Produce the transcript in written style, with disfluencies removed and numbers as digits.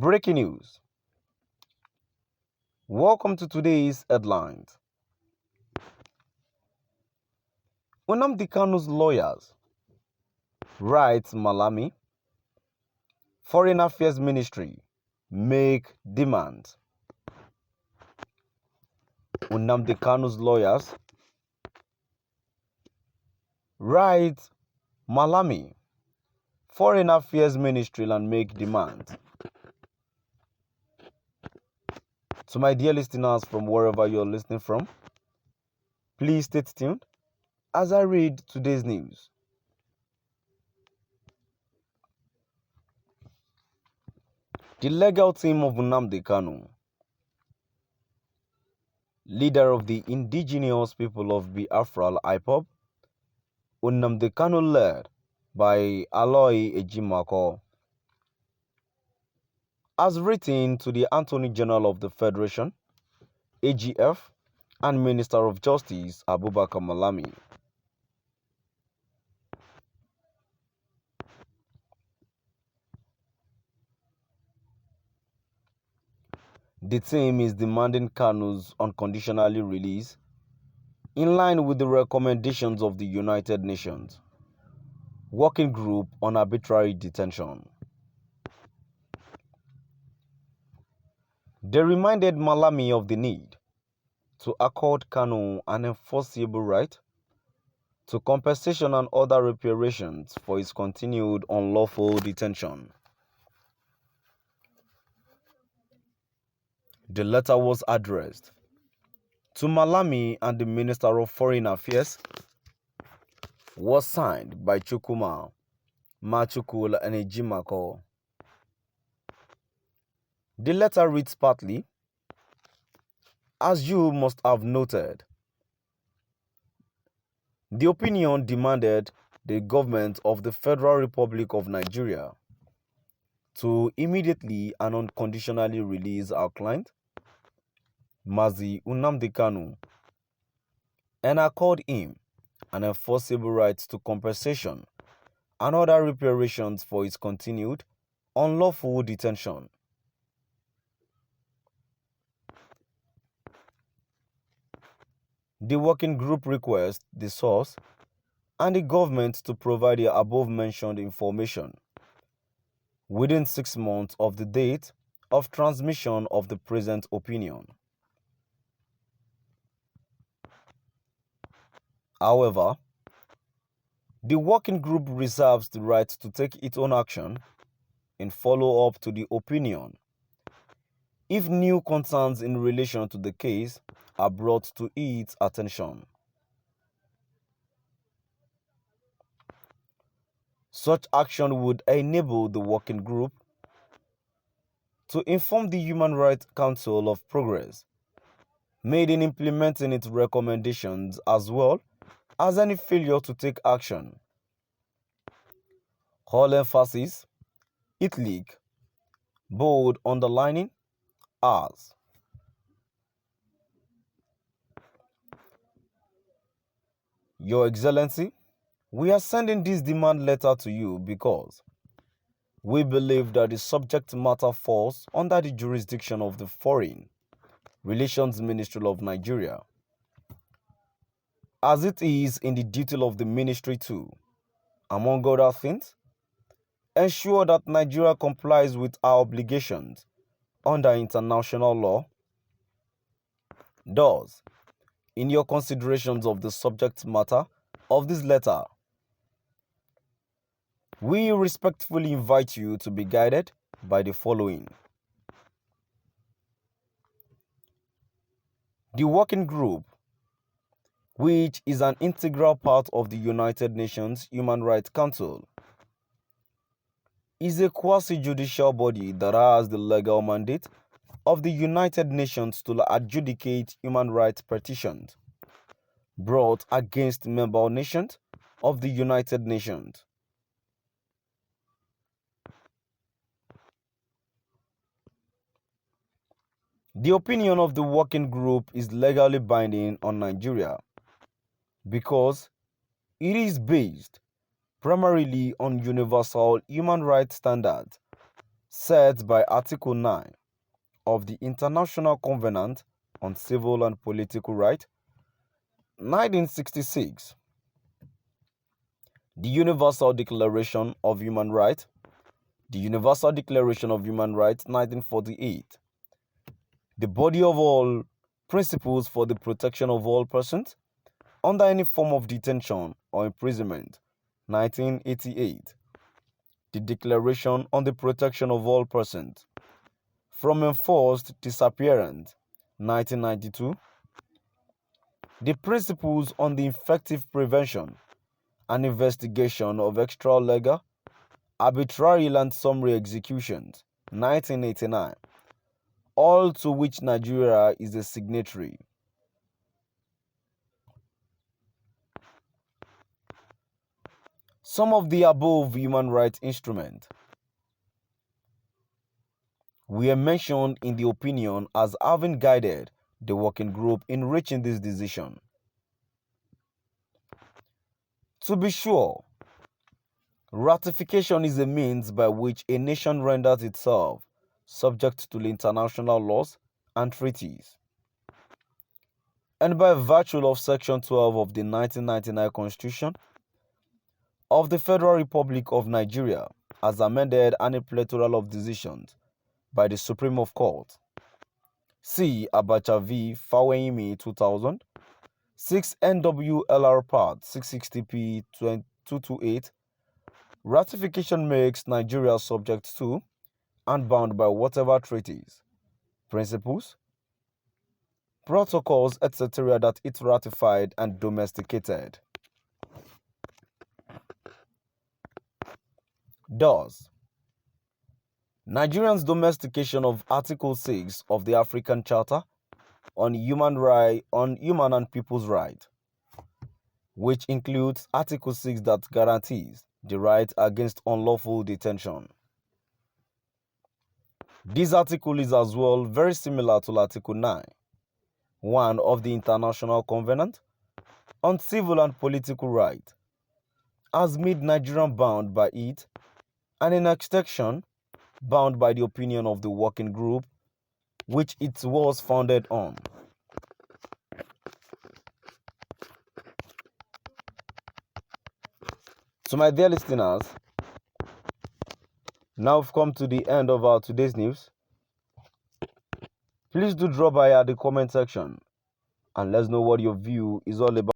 Breaking news. Welcome to today's headlines. Nnamdi Kanu's lawyers writes Malami. Foreign Affairs Ministry make demands. Nnamdi Kanu's lawyers writes Malami. Foreign Affairs Ministry and make demands. To my dear listeners from wherever you're listening from, please stay tuned as I read today's news. The legal team of Nnamdi Kanu, leader of the indigenous people of Biafra IPOB, Nnamdi Kanu led by Aloy Ejimako, has written to the Attorney General of the Federation, AGF, and Minister of Justice, Abubakar Malami. The team is demanding Kanu's unconditionally release in line with the recommendations of the United Nations Working Group on Arbitrary Detention. They reminded Malami of the need to accord Kanu an enforceable right to compensation and other reparations for his continued unlawful detention. The letter was addressed to Malami and the Minister of Foreign Affairs, was signed by Chukwuma, Machukwu and Ejimako. The letter reads partly, as you must have noted, the opinion demanded the government of the Federal Republic of Nigeria to immediately and unconditionally release our client, Mazi Nnamdi Kanu, and accord him an enforceable right to compensation and other reparations for his continued unlawful detention. The working group requests the source and the government to provide the above-mentioned information within 6 months of the date of transmission of the present opinion. However, the working group reserves the right to take its own action in follow-up to the opinion if new concerns in relation to the case are brought to its attention. Such action would enable the working group to inform the Human Rights Council of progress made in implementing its recommendations as well as any failure to take action. All emphasis, italic, bold underlining, as. Your Excellency, we are sending this demand letter to you because we believe that the subject matter falls under the jurisdiction of the Foreign Relations Ministry of Nigeria, as it is in the duty of the ministry to, among other things, ensure that Nigeria complies with our obligations under international law. Thus, in your considerations of the subject matter of this letter, we respectfully invite you to be guided by the following. The working group, which is an integral part of the United Nations Human Rights Council, is a quasi-judicial body that has the legal mandate of the United Nations to adjudicate human rights petitions brought against member nations of the United Nations. The opinion of the working group is legally binding on Nigeria because it is based primarily on universal human rights standards set by Article 9 of the International Covenant on Civil and Political Rights, 1966, the Universal Declaration of Human Rights, the Universal Declaration of Human Rights, 1948, the body of all principles for the protection of all persons under any form of detention or imprisonment, 1988, the Declaration on the Protection of All Persons from Enforced Disappearance, 1992, the Principles on the Effective Prevention and Investigation of Extra-Legal, Arbitrary and Summary Executions, 1989, all to which Nigeria is a signatory. Some of the above human rights instruments were mentioned in the opinion as having guided the working group in reaching this decision. To be sure, ratification is a means by which a nation renders itself subject to the international laws and treaties. And by virtue of Section 12 of the 1999 Constitution of the Federal Republic of Nigeria, as amended and a plethora of decisions by the Supreme Court. See Abacha v. Faweyimi 2000, 6 NWLR Part 660p 228. Ratification makes Nigeria subject to and bound by whatever treaties, principles, protocols, etc. that it ratified and domesticated. Thus, Nigeria's domestication of Article 6 of the African Charter on Human and People's Rights, which includes Article 6 that guarantees the right against unlawful detention. This article is as well very similar to Article 9, 1 of the International Covenant on Civil and Political Rights, as made Nigeria bound by it, and in extension bound by the opinion of the working group which it was founded on. So my dear listeners, now we've come to the end of our today's news. Please do drop by at the comment section and let's know what your view is all about.